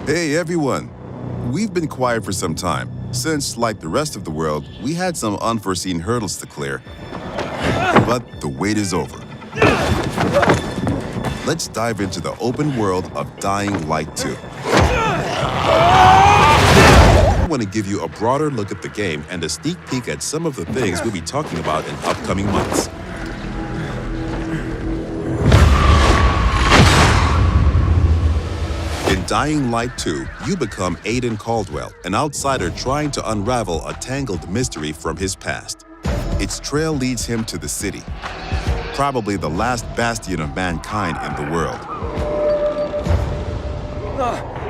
Hey everyone! We've been quiet for some time, since, like the rest of the world, we had some unforeseen hurdles to clear. But the wait is over. Let's dive into the open world of Dying Light 2. I want to give you a broader look at the game and a sneak peek at some of the things we'll be talking about in upcoming months. In Dying Light 2, you become Aiden Caldwell, an outsider trying to unravel a tangled mystery from his past. Its trail leads him to the city, probably the last bastion of mankind in the world.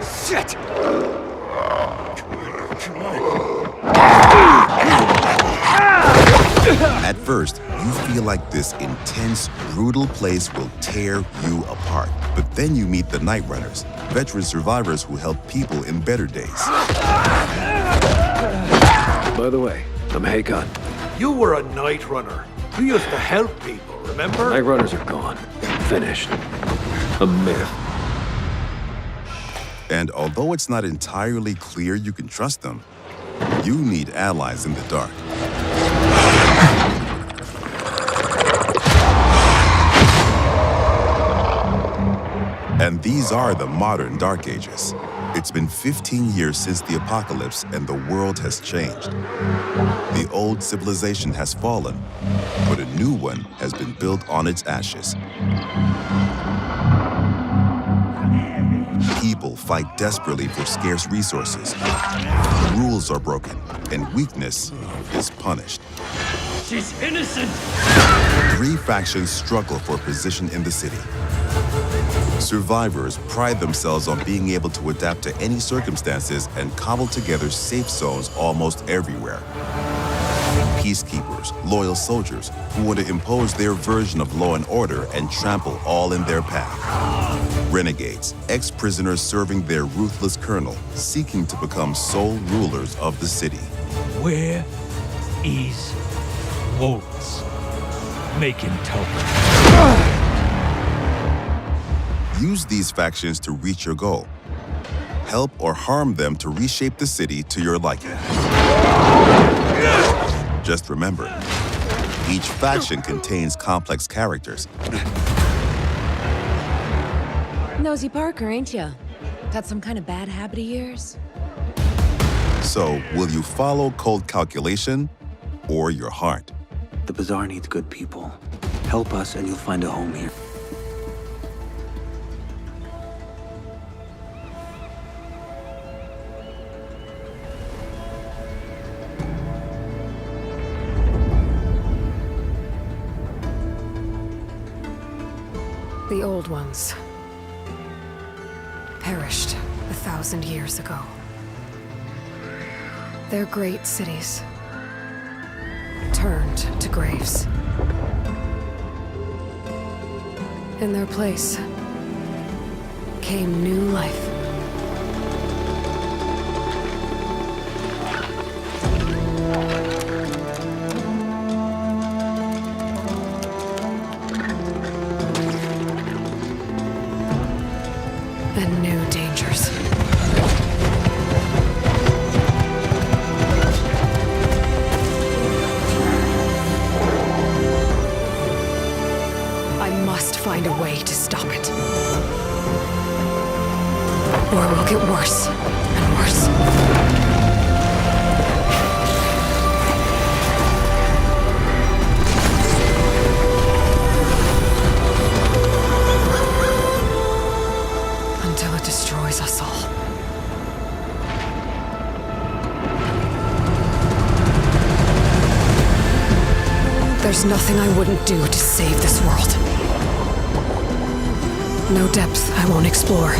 Shit! At first, you feel like this intense, brutal place will tear you apart. But then you meet the Night Runners, veteran survivors who help people in better days. By the way, I'm Hakon. You were a night runner. You used to help people, remember? Night runners are gone. Finished. A myth. And although it's not entirely clear you can trust them, you need allies in the dark. And these are the modern Dark Ages. It's been 15 years since the apocalypse and the world has changed. The old civilization has fallen, but a new one has been built on its ashes. People fight desperately for scarce resources. Rules are broken, and weakness is punished. She's innocent! 3 factions struggle for position in the city. Survivors pride themselves on being able to adapt to any circumstances and cobble together safe zones almost everywhere. Peacekeepers, loyal soldiers who want to impose their version of law and order and trample all in their path. Renegades, ex-prisoners serving their ruthless colonel, seeking to become sole rulers of the city. Where is Waltz? Make him tell me. Use these factions to reach your goal. Help or harm them to reshape the city to your liking. Just remember, each faction contains complex characters. Nosy Parker, ain't ya? Got some kind of bad habit of yours? So, will you follow cold calculation or your heart? The Bazaar needs good people. Help us and you'll find a home here. The old ones perished 1,000 years ago. Their great cities turned to graves. In their place came new life. And new dangers. I must find a way to stop it. Or it will get worse and worse. Until it destroys us all. There's nothing I wouldn't do to save this world. No depth I won't explore.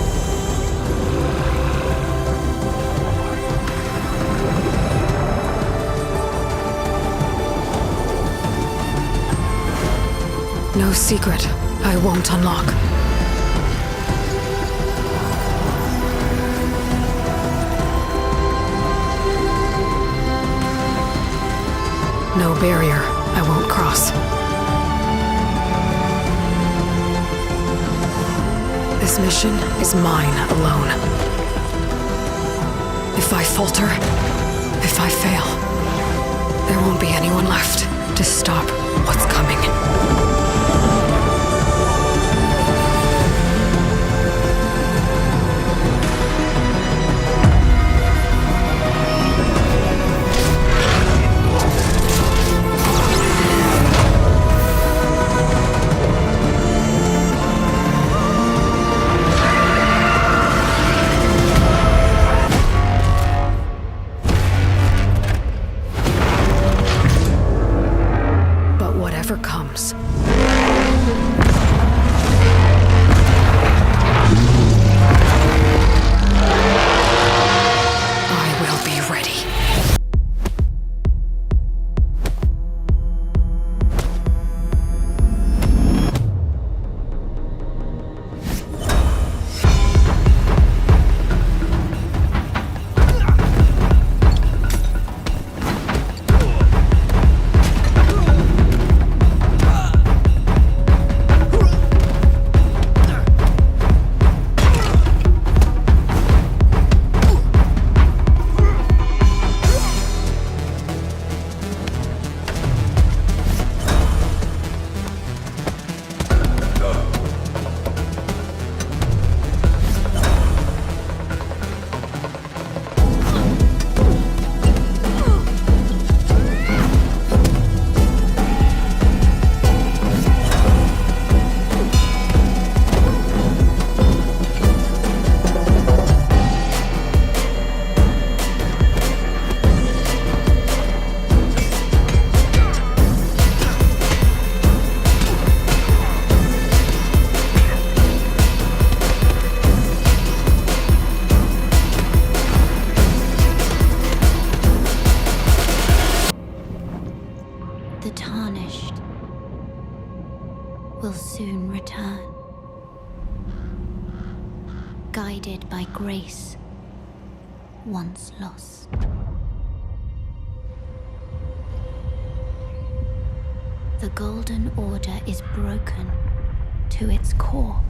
No secret I won't unlock. No barrier I won't cross. This mission is mine alone. If I falter, if I fail, there won't be anyone left to stop what's coming. Comes. I will be ready. The tarnished will soon return, guided by grace once lost. The Golden Order is broken to its core.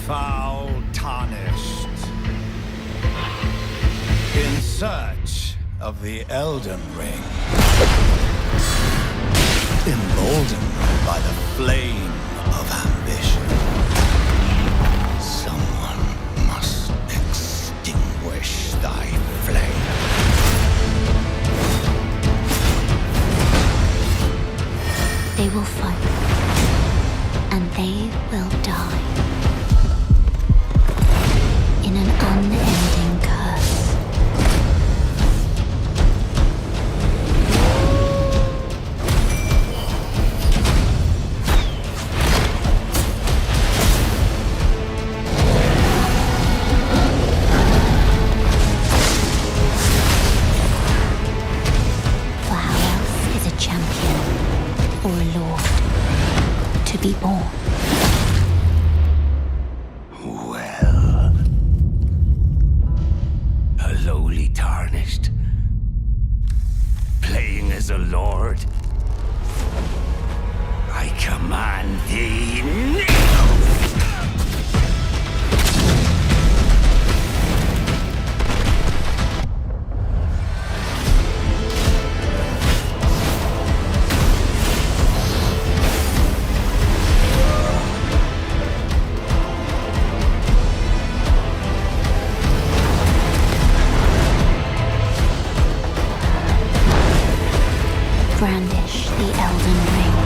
Foul tarnished. In search of the Elden Ring. Emboldened by the flame of ambition. Someone must extinguish thy flame. They will fight, and they will die. In an unending curse. For how else is a champion or a lord to be born? Lowly tarnished, playing as a lord. I command thee now! Brandish the Elden Ring.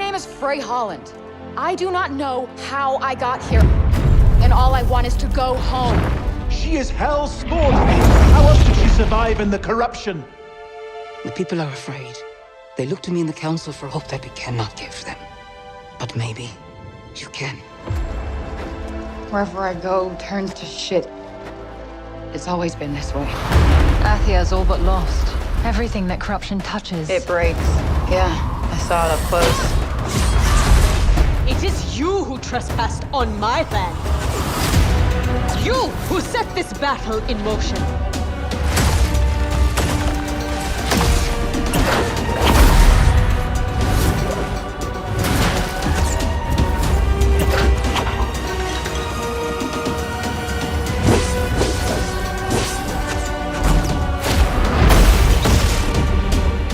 name is Frey Holland. I do not know how I got here. And all I want is to go home. She is hell's spawn. How else did she survive in the corruption? The people are afraid. They look to me in the council for hope that we cannot give them. But maybe you can. Wherever I go turns to shit. It's always been this way. Athia's all but lost. Everything that corruption touches. It breaks. Yeah, I saw it up close. It is you who trespassed on my land. You who set this battle in motion.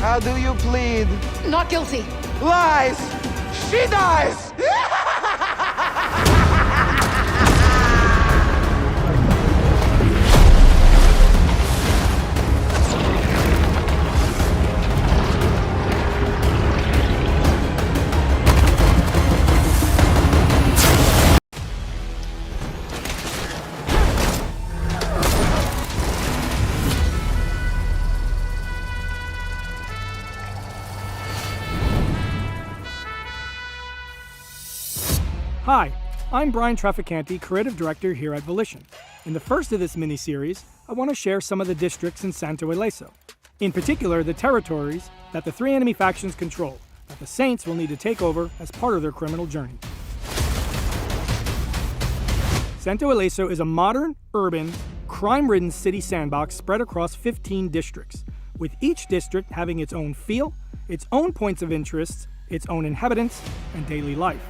How do you plead? Not guilty. Lies! She dies! Hi, I'm Brian Traficante, Creative Director here at Volition. In the first of this mini-series, I want to share some of the districts in Santo Ileso. In particular, the territories that the three enemy factions control, that the Saints will need to take over as part of their criminal journey. Santo Ileso is a modern, urban, crime-ridden city sandbox spread across 15 districts, with each district having its own feel, its own points of interest, its own inhabitants, and daily life.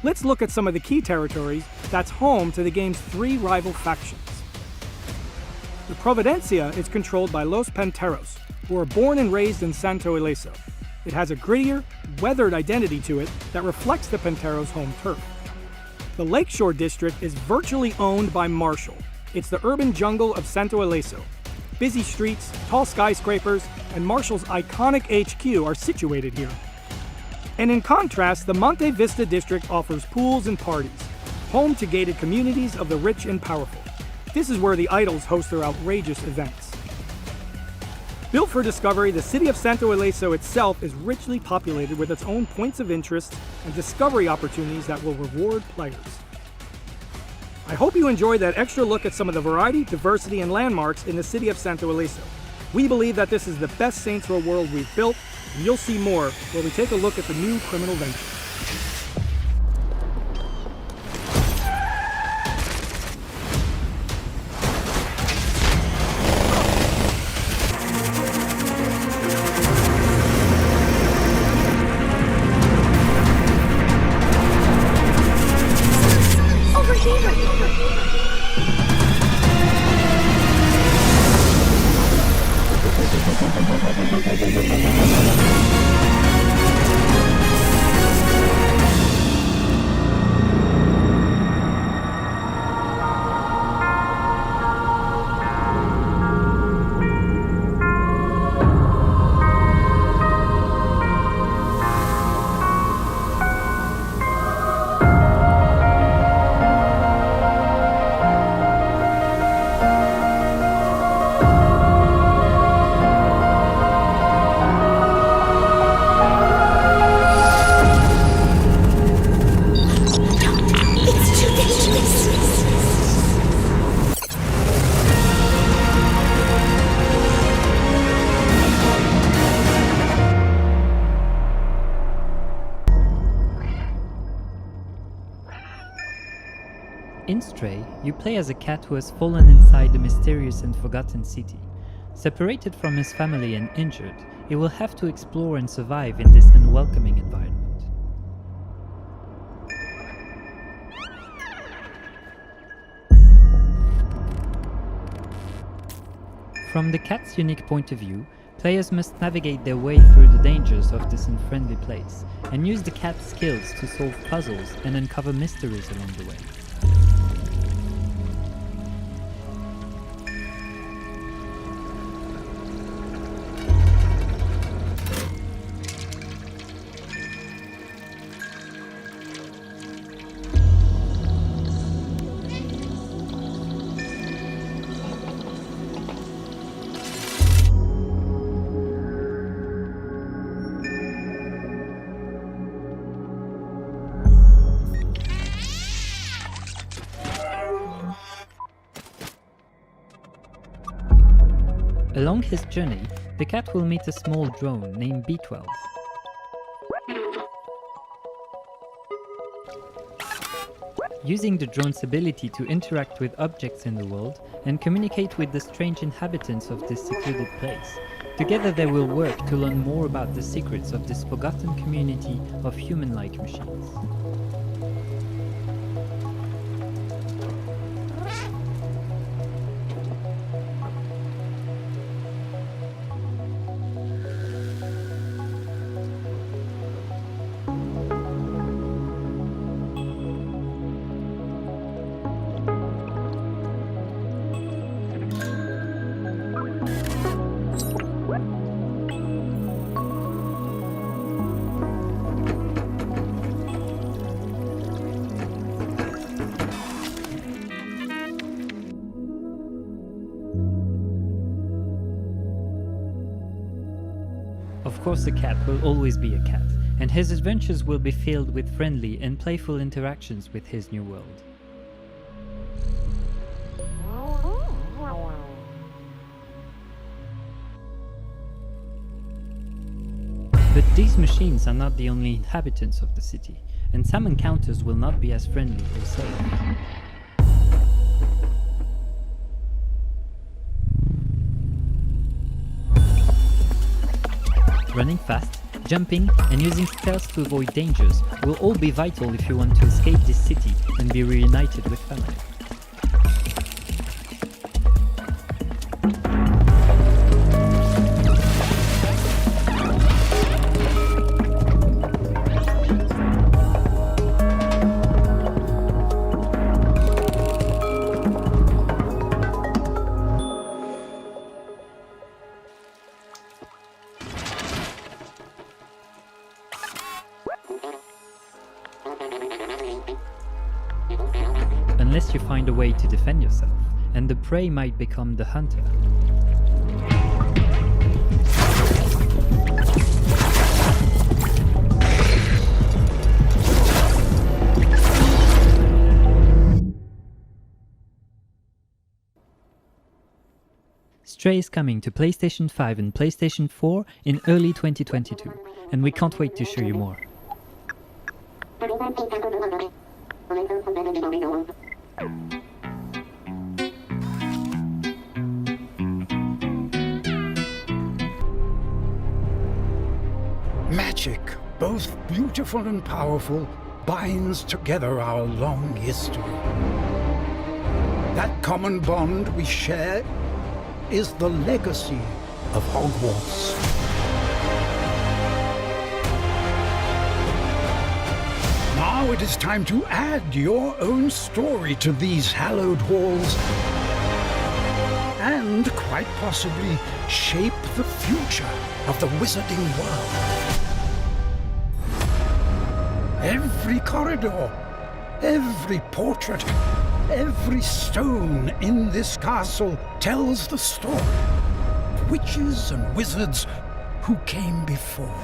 Let's look at some of the key territories that's home to the game's three rival factions. The Providencia is controlled by Los Panteros, who are born and raised in Santo Ileso. It has a grittier, weathered identity to it that reflects the Panteros' home turf. The Lakeshore District is virtually owned by Marshall. It's the urban jungle of Santo Ileso. Busy streets, tall skyscrapers, and Marshall's iconic HQ are situated here. And in contrast, the Monte Vista District offers pools and parties, home to gated communities of the rich and powerful. This is where the idols host their outrageous events. Built for discovery, the city of Santo Ileso itself is richly populated with its own points of interest and discovery opportunities that will reward players. I hope you enjoyed that extra look at some of the variety, diversity, and landmarks in the city of Santo Ileso. We believe that this is the best Saints Row world we've built, and you'll see more where we take a look at the new criminal venture. Over here! In Stray, you play as a cat who has fallen inside the mysterious and forgotten city. Separated from his family and injured, he will have to explore and survive in this unwelcoming environment. From the cat's unique point of view, players must navigate their way through the dangers of this unfriendly place, and use the cat's skills to solve puzzles and uncover mysteries along the way. Along his journey, the cat will meet a small drone named B12. Using the drone's ability to interact with objects in the world and communicate with the strange inhabitants of this secluded place, together they will work to learn more about the secrets of this forgotten community of human-like machines. Of course, a cat will always be a cat, and his adventures will be filled with friendly and playful interactions with his new world. But these machines are not the only inhabitants of the city, and some encounters will not be as friendly or safe. Running fast, jumping, and using stealth to avoid dangers will all be vital if you want to escape this city and be reunited with family. Unless you find a way to defend yourself, and the prey might become the hunter. Stray is coming to PlayStation 5 and PlayStation 4 in early 2022, and we can't wait to show you more. Magic, both beautiful and powerful, binds together our long history. That common bond we share is the legacy of Hogwarts. Now it is time to add your own story to these hallowed halls and, quite possibly, shape the future of the wizarding world. Every corridor, every portrait, every stone in this castle tells the story of witches and wizards who came before.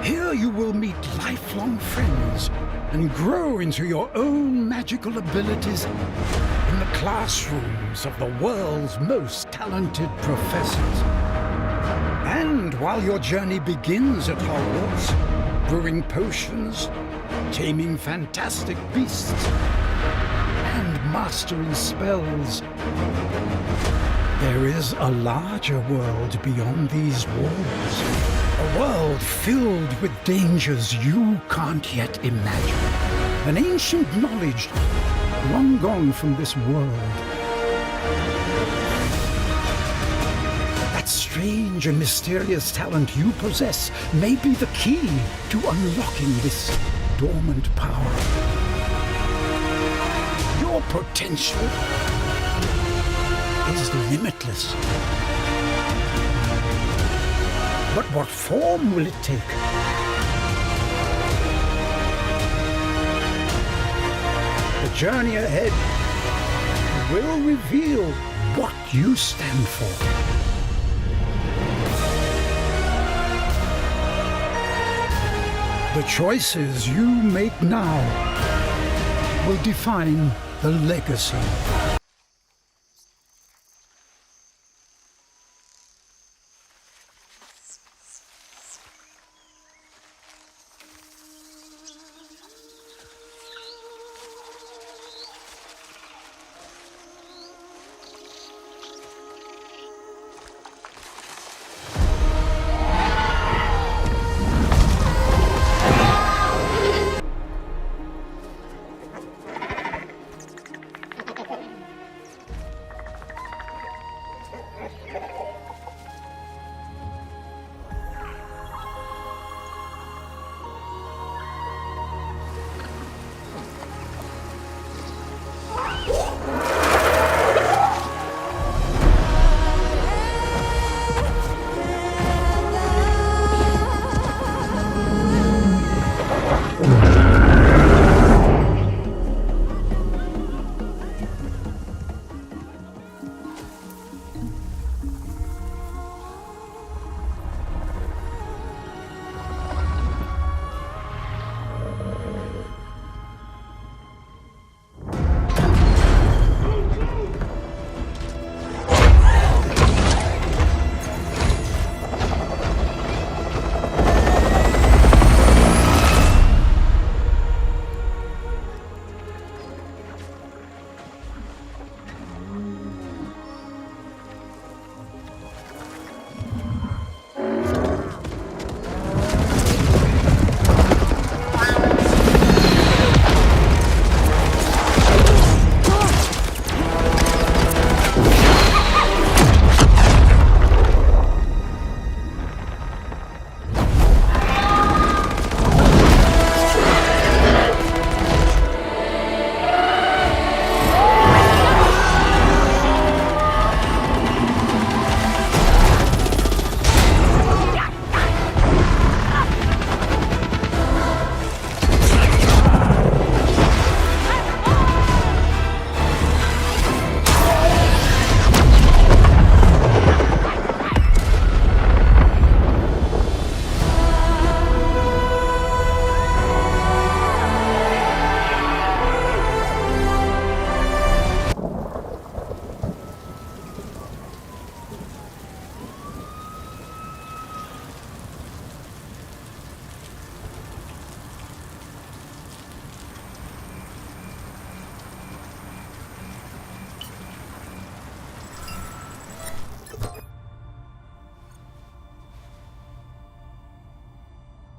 Here you will meet lifelong friends and grow into your own magical abilities in the classrooms of the world's most talented professors. And while your journey begins at Hogwarts, brewing potions, taming fantastic beasts, and mastering spells, there is a larger world beyond these walls. A world filled with dangers you can't yet imagine. An ancient knowledge long gone from this world. That strange and mysterious talent you possess may be the key to unlocking this dormant power. Your potential is limitless. But what form will it take? The journey ahead will reveal what you stand for. The choices you make now will define the legacy.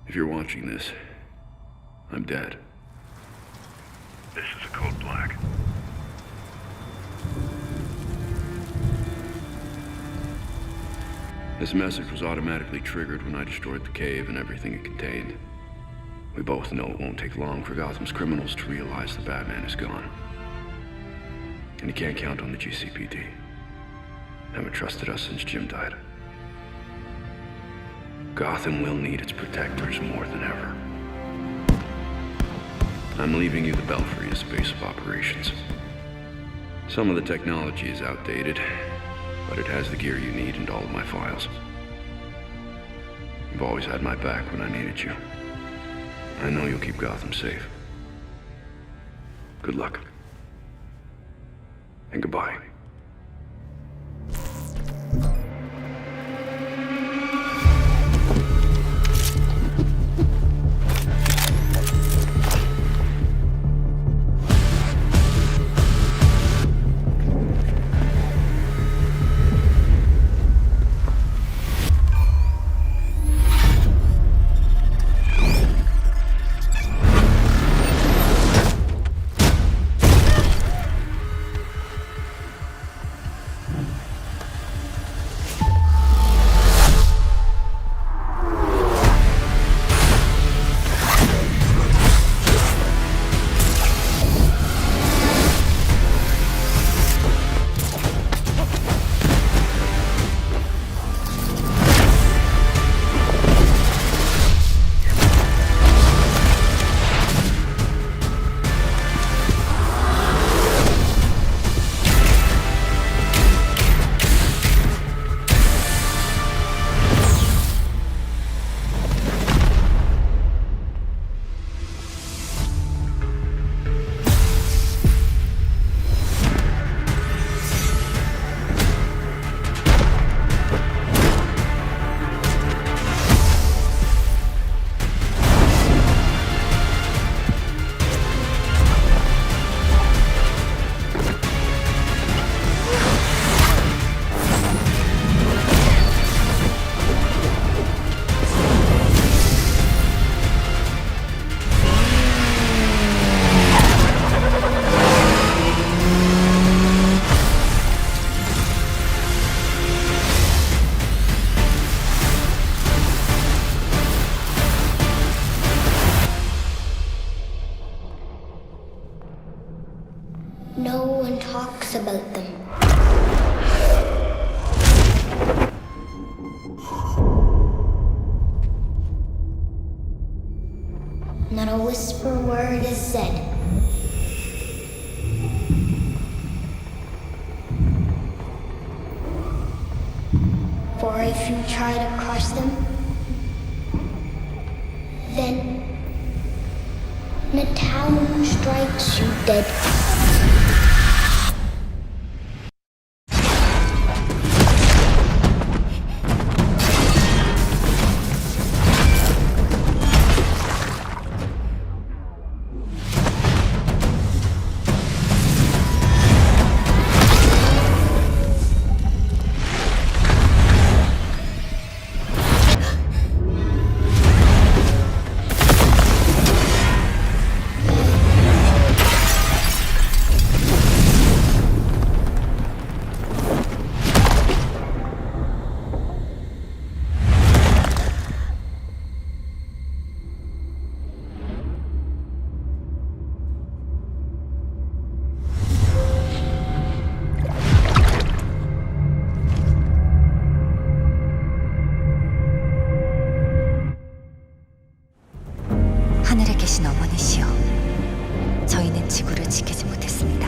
If you're watching this, I'm dead. This is a code black. This message was automatically triggered when I destroyed the cave and everything it contained. We both know it won't take long for Gotham's criminals to realize the Batman is gone. And you can't count on the GCPD. Haven't trusted us since Jim died. Gotham will need its protectors more than ever. I'm leaving you the Belfry as base of operations. Some of the technology is outdated, but it has the gear you need and all of my files. You've always had my back when I needed you. I know you'll keep Gotham safe. Good luck. And goodbye. No one talks about them. Not a whisper word is said. For if you try to crush them, then the town strikes you dead. 하늘에 계신 어머니시여, 저희는 지구를 지키지 못했습니다.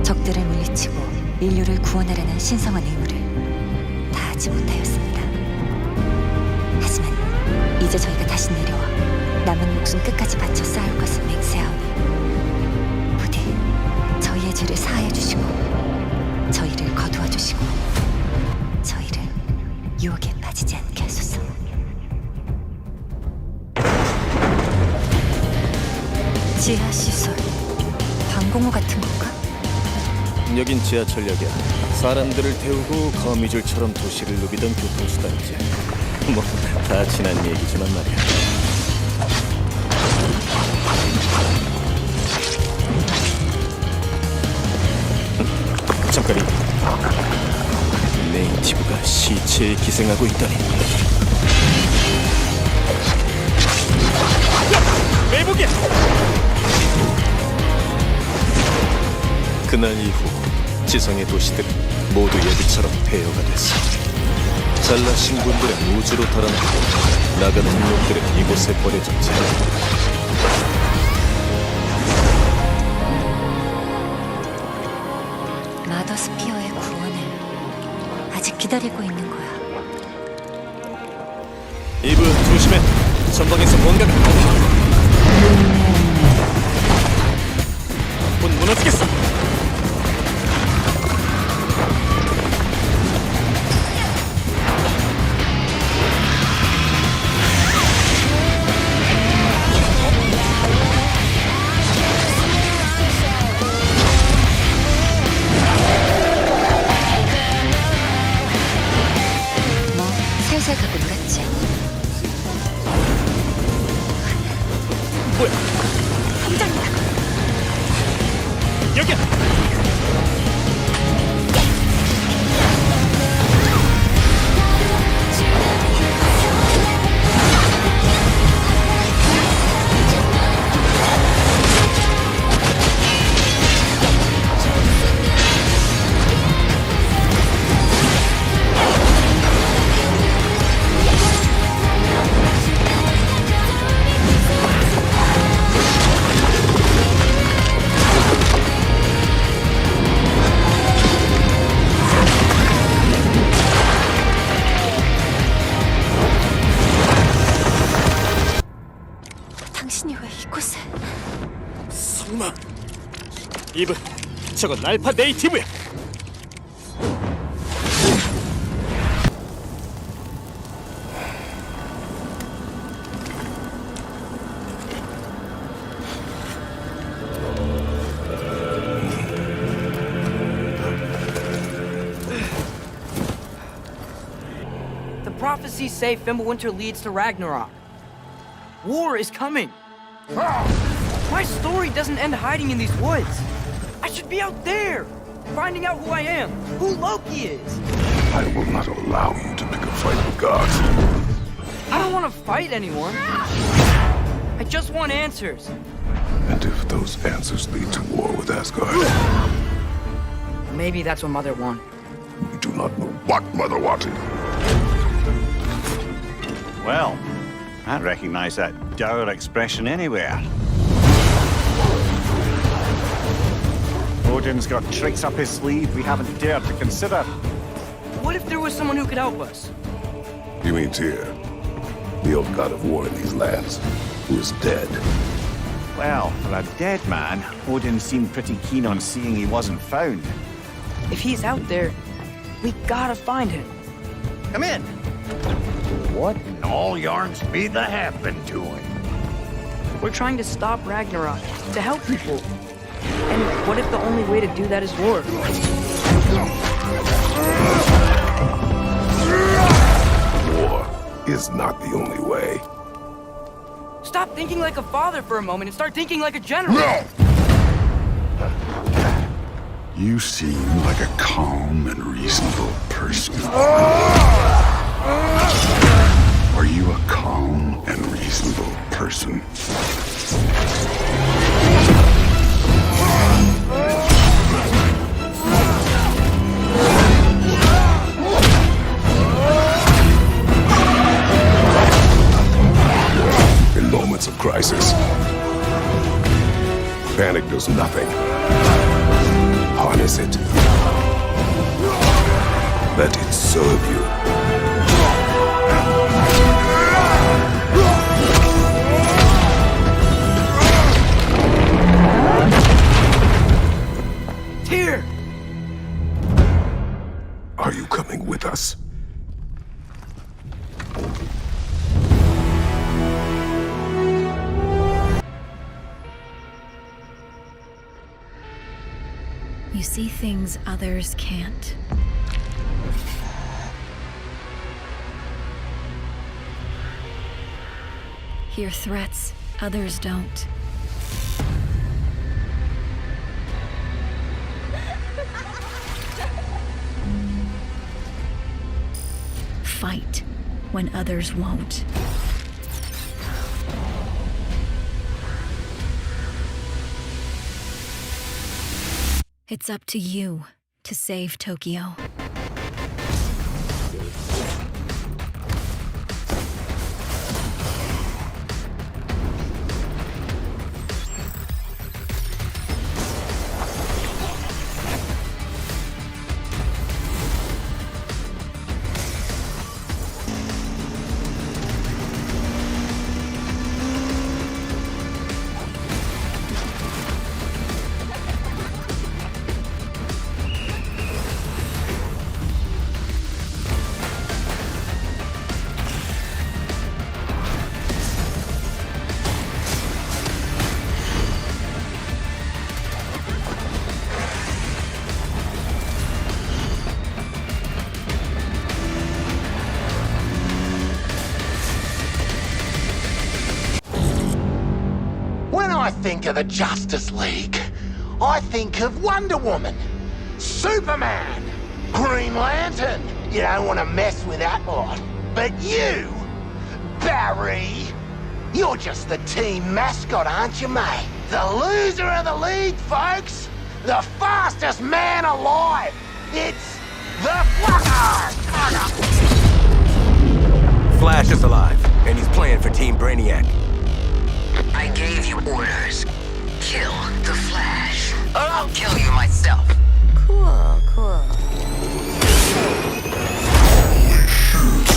적들을 물리치고 인류를 구원하려는 신성한 의무를 다하지 못하였습니다. 하지만 이제 저희가 다시 내려와 남은 목숨 끝까지 바쳐 싸울 것을 맹세하오니 부디 저희의 죄를 사하여 주시고 저희를 거두어 주시고 저희를 유혹에 빠지지 않게 하소서. 지하 시설, 방공호 같은 건가? 여긴 지하철역이야. 사람들을 태우고 거미줄처럼 도시를 누비던 교통수단이지. 뭐 다 지난 얘기지만 말이야. 잠깐이. 네이티브가 시체에 기생하고 있다니. 매복이야! 그날 이후 지성의 도시들은 모두 예비처럼 폐허가 됐어. 잘난 신군들은 우주로 달아나고 나가는 놈들은 이곳에 버려졌지. 마더스피어의 구원을 아직 기다리고 있는 거야. 이브 조심해. 전방에서 뭔가가 곧 무너지겠어. 뭐 살살 가고 놀았지. 뭐야? 함장이다. 여기야. 당신이 왜 이곳에? 설마 이브, 저건 알파 네이티브야. The prophecies say Fimbulwinter leads to Ragnarok. War is coming. My story doesn't end hiding in these woods. I should be out there, finding out who I am, who Loki is. I will not allow you to pick a fight with gods. I don't want to fight anyone. I just want answers. And if those answers lead to war with Asgard, Maybe that's what Mother wanted. we do not know what Mother wanted. Well, I recognize that dour expression anywhere. Odin's got tricks up his sleeve we haven't dared to consider. What if there was someone who could help us? You mean Tyr, the old god of war in these lands, who is dead? Well, for a dead man, Odin seemed pretty keen on seeing he wasn't found. If he's out there, we gotta find him. Come in. What in all yarns be the happened to him? We're trying to stop Ragnarok, to help people. And what if the only way to do that is war? War is not the only way. Stop thinking like a father for a moment and start thinking like a general. No! You seem like a calm and reasonable person. Are you a calm and reasonable person? In moments of crisis, panic does nothing. Harness it. Let it serve you. Tyr! Are you coming with us? You see things others can't. hear threats others don't. Fight when others won't. It's up to you to save Tokyo. When I think of the Justice League, I think of Wonder Woman, Superman, Green Lantern. You don't want to mess with that lot. But you, Barry, you're just the team mascot, aren't you, mate? The loser of the league, folks. The fastest man alive. It's the Flash. Flash is alive, and he's playing for Team Brainiac. I gave you orders. Kill the Flash, or I'll kill you myself. Cool, cool.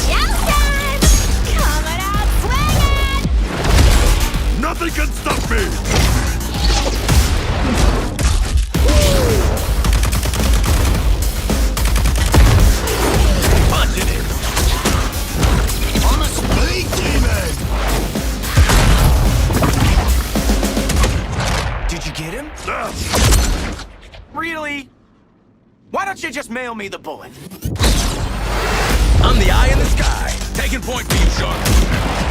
Joustin! Coming out swinging! Nothing can stop me! Punching it! I'm a speed demon! Did you get him? Really? Why don't you just mail me the bullet? I'm the eye in the sky. Taking point for you, Shark.